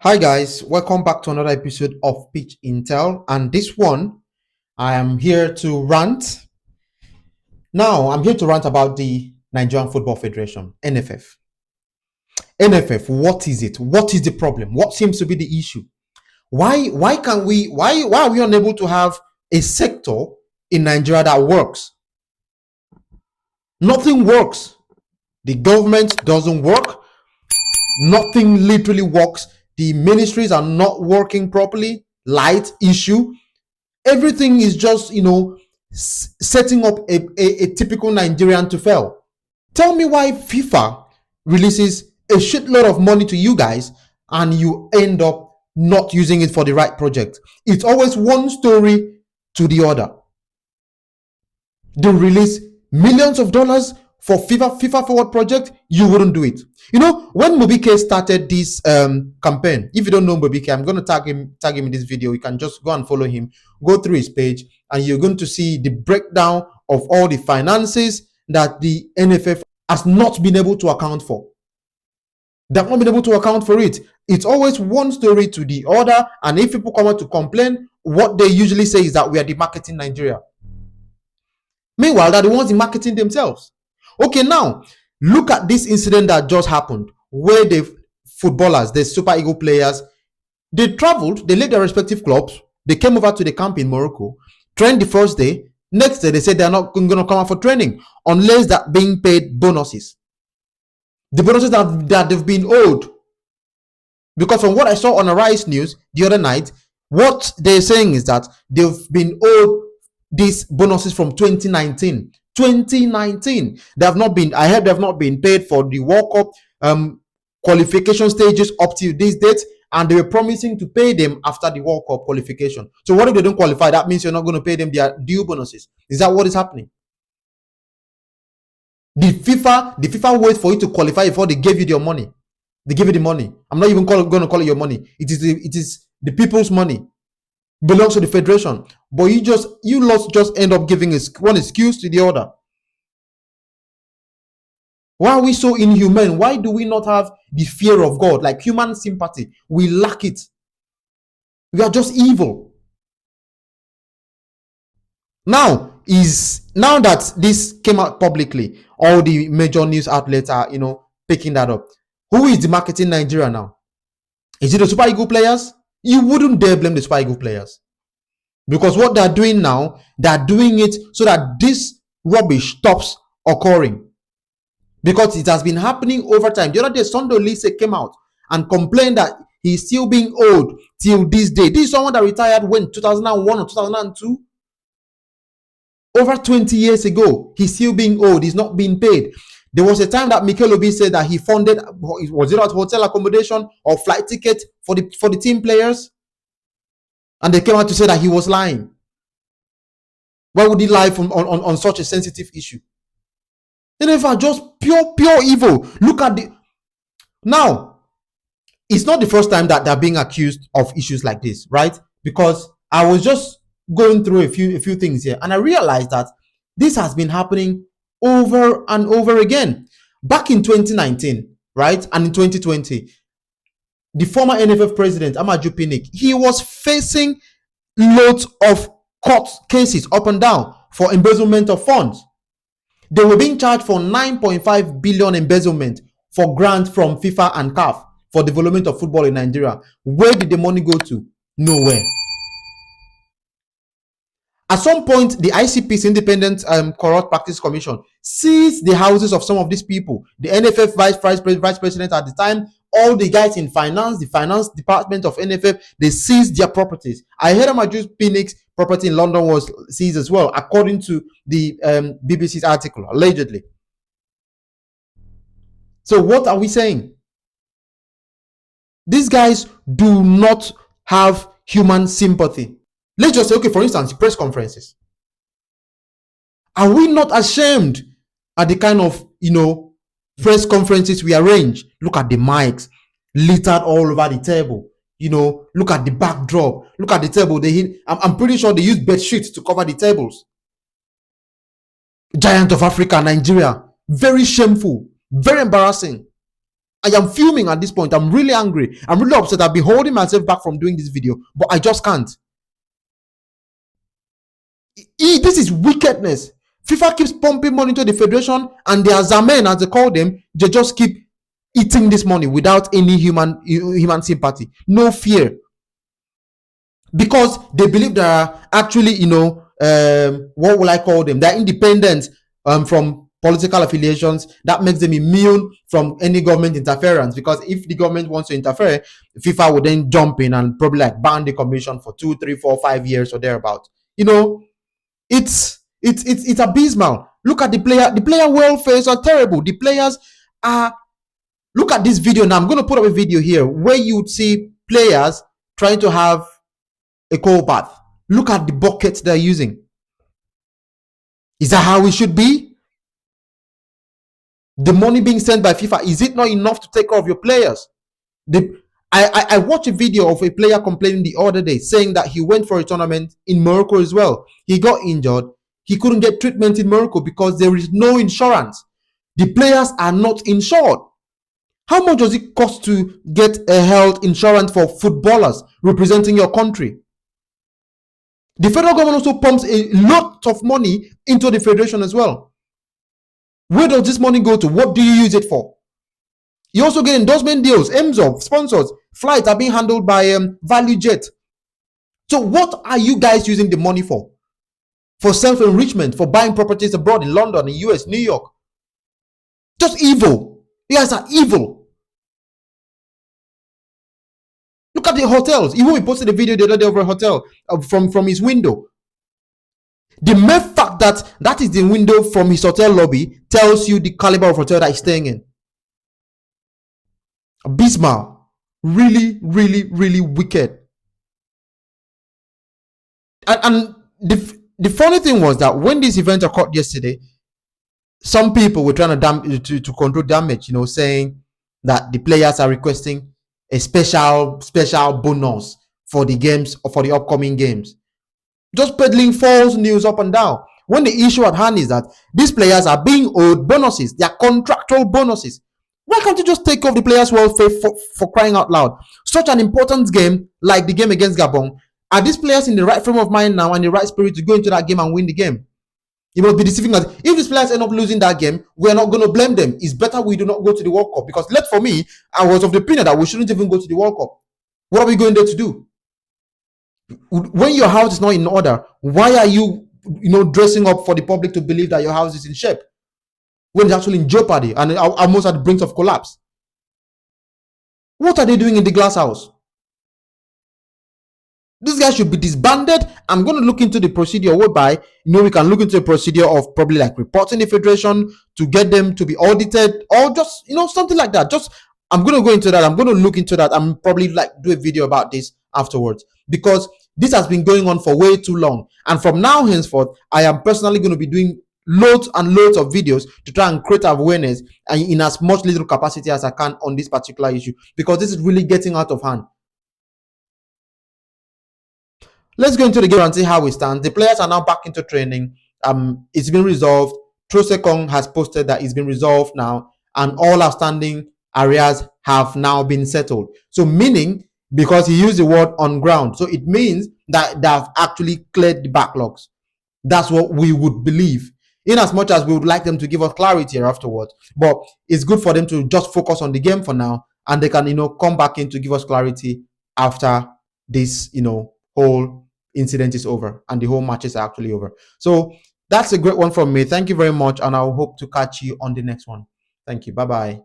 Hi guys, welcome back to another episode of Pitch Intel, and this one I am here to rant. Now I'm here to rant about the Nigerian Football Federation, NFF. NFF, what is it? What is the problem? What seems to be the issue? Why are we unable to have a sector in Nigeria that works? Nothing works. The government doesn't work. Nothing literally works. The ministries are not working properly. Light issue. Everything is just, setting up a typical Nigerian to fail. Tell me why FIFA releases a shitload of money to you guys and you end up not using it for the right project. It's always one story to the other. They release millions of dollars for FIFA Forward project, you wouldn't do it. You know, when Mobike started this campaign, if you don't know Mobike, I'm going to tag him in this video. You can just go and follow him, go through his page, and you're going to see the breakdown of all the finances that the NFF has not been able to account for. They've not been able to account for it. It's always one story to the other, and if people come out to complain, what they usually say is that we are demarketing Nigeria. Meanwhile, they're the ones in marketing themselves. Okay, now look at this incident that just happened where the footballers, the Super Eagle players, they traveled, they left their respective clubs, they came over to the camp in Morocco, trained the first day. Next day, they said they're not going to come out for training unless they're being paid bonuses. The bonuses that they've been owed. Because from what I saw on Arise News the other night, what they're saying is that they've been owed these bonuses from 2019. 2019, they have not been. I heard they have not been paid for the World Cup qualification stages up to this date, and they were promising to pay them after the World Cup qualification. So what if they don't qualify? That means you're not going to pay them their due bonuses. Is that what is happening? The FIFA waits for you to qualify before they give you your money. They give you the money. I'm not even going to call it your money. It is the people's money. Belongs to the federation, but you lots just end up giving one excuse to the other. Why are we so inhuman? Why do we not have the fear of God, like human sympathy? We lack it. We are just evil. Now that this came out publicly, all the major news outlets are picking that up. Who is demarketing Nigeria now? Is it the Super Eagle players? You wouldn't dare blame the Super Eagle players. Because what they're doing now, they're doing it so that this rubbish stops occurring. Because it has been happening over time. The other day, Sunday Lise came out and complained that he's still being owed till this day. This is someone that retired when? 2001 or 2002? Over 20 years ago, he's still being owed. He's not being paid. There was a time that Mikel Obi said that he funded, was it at hotel accommodation or flight ticket for the team players? And they came out to say that he was lying. Why would he lie on such a sensitive issue? They never just pure evil. Look at the now. It's not the first time that they're being accused of issues like this, right? Because I was just going through a few things here, and I realized that this has been happening over and over again. Back in 2019, right, and in 2020, the former NFF president Amaju Pinnick, he was facing loads of court cases up and down for embezzlement of funds. They were being charged for 9.5 billion embezzlement for grants from FIFA and CAF for development of football in Nigeria. Where did the money go to? Nowhere. At some point, the ICP's Independent Corrupt Practice Commission seized the houses of some of these people. The NFF vice president at the time, all the guys in finance, the finance department of NFF, they seized their properties. I heard Amaju Pinnick's property in London was seized as well, according to the BBC's article, allegedly. So what are we saying? These guys do not have human sympathy. Let's just say, okay, for instance, press conferences. Are we not ashamed at the kind of, press conferences we arrange? Look at the mics littered all over the table. Look at the backdrop. Look at the table. I'm pretty sure they use bed sheets to cover the tables. Giant of Africa, Nigeria. Very shameful. Very embarrassing. I am fuming at this point. I'm really angry. I'm really upset. I've been holding myself back from doing this video, but I just can't. This is wickedness. FIFA keeps pumping money into the federation, and their Zamen, as they call them, they just keep eating this money without any human sympathy, no fear, because they believe they are actually, what will I call them? They're independent from political affiliations. That makes them immune from any government interference, because if the government wants to interfere, FIFA would then jump in and probably like ban the commission for 2, 3, 4, 5 years or thereabout. It's abysmal. Look at the player welfares are terrible. The players are, look at this video now. I'm going to put up a video here where you would see players trying to have a cold bath. Look at the buckets they're using. Is that how it should be? The money being sent by FIFA, is it not enough to take care of your players? I watched a video of a player complaining the other day, saying that he went for a tournament in Morocco as well. He got injured. He couldn't get treatment in Morocco because there is no insurance. The players are not insured. How much does it cost to get a health insurance for footballers representing your country? The federal government also pumps a lot of money into the federation as well. Where does this money go to? What do you use it for? You also get endorsement deals, MZOF, sponsors. Flights are being handled by ValueJet. So what are you guys using the money for? For self-enrichment, for buying properties abroad in London, in US, New York. Just evil. You guys are evil. Look at the hotels. Even we posted a video the other day over a hotel from his window. The mere fact that that is the window from his hotel lobby tells you the caliber of hotel that he's staying in. Abysmal. Really, really, really wicked. And the funny thing was that when this event occurred yesterday, some people were trying to control damage, saying that the players are requesting a special bonus for the games or for the upcoming games. Just peddling false news up and down. When the issue at hand is that these players are being owed bonuses, they are contractual bonuses. Why can't you just take off the players' welfare for crying out loud? Such an important game like the game against Gabon. Are these players in the right frame of mind now and the right spirit to go into that game and win the game? You must be deceiving us. If these players end up losing that game, we're not going to blame them. It's better we do not go to the World Cup, because for me, I was of the opinion that we shouldn't even go to the World Cup. What are we going there to do? When your house is not in order, why are you, dressing up for the public to believe that your house is in shape when it's actually in jeopardy and almost at the brink of collapse? What are they doing in the glass house? This guy should be disbanded. I'm going to look into the procedure whereby, we can look into a procedure of probably like reporting the federation to get them to be audited, or just, something like that. I'm going to go into that. I'm going to look into that. I'm probably do a video about this afterwards, because this has been going on for way too long. And from now henceforth, I am personally going to be doing loads and loads of videos to try and create awareness and in as much little capacity as I can on this particular issue, because this is really getting out of hand. Let's go into the game and see how we stand. The players are now back into training. It's been resolved. Trosekong has posted that it's been resolved now, and all outstanding areas have now been settled. So meaning, because he used the word on ground, so it means that they have actually cleared the backlogs. That's what we would believe, in as much as we would like them to give us clarity here afterwards. But it's good for them to just focus on the game for now, and they can, come back in to give us clarity after this, whole incident is over and the whole match is actually over. So that's a great one from me. Thank you very much, and I hope to catch you on the next one. Thank you. Bye bye.